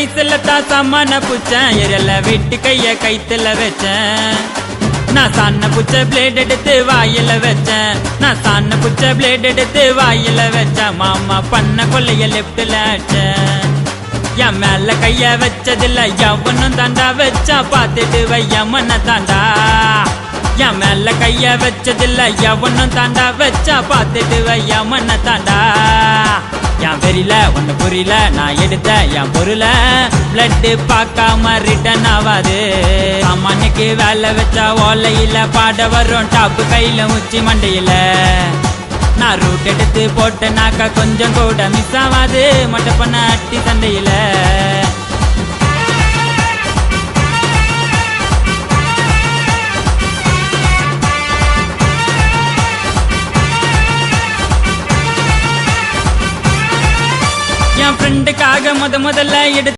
வயசுல தான் சாமான புச்சேன் எரல வெட்டி கைய கைத்துல வச்சேன் நான் சாண்ண புச்ச பிளேட் எடுத்து வாயில வச்சேன் நான் சாண்ண புச்ச பிளேட் எடுத்து வாயில வச்சேன் மாமா பண்ண கொள்ளைய லெப்ட்ல அடிச்சேன் என் மேல கைய வச்சதில்ல எவனும் தாண்டா வச்சா பார்த்துட்டு வையம்மன தாண்டா என் மேல கைய வச்சதில்ல எவனும் தாண்டா வச்சா பார்த்துட்டு வையம்மன தாண்டா என் வெறியில ஒண்ணு புரியல நான் எடுத்த என் பொருள பிளட் பார்க்காம ரிட்டன் ஆவாது சாமானுக்கு வேலை வச்சா ஓலையில பாட வரும் டாப்பு கையில உச்சி மண்டையில நான் ரூட் எடுத்து போட்டனாக்கா கொஞ்சம் கூட மிஸ் ஆகாது மொட்டை பண்ண அட்டி சண்டையில என் ஃப்ரெண்டுக்காக முதல்ல எடுத்து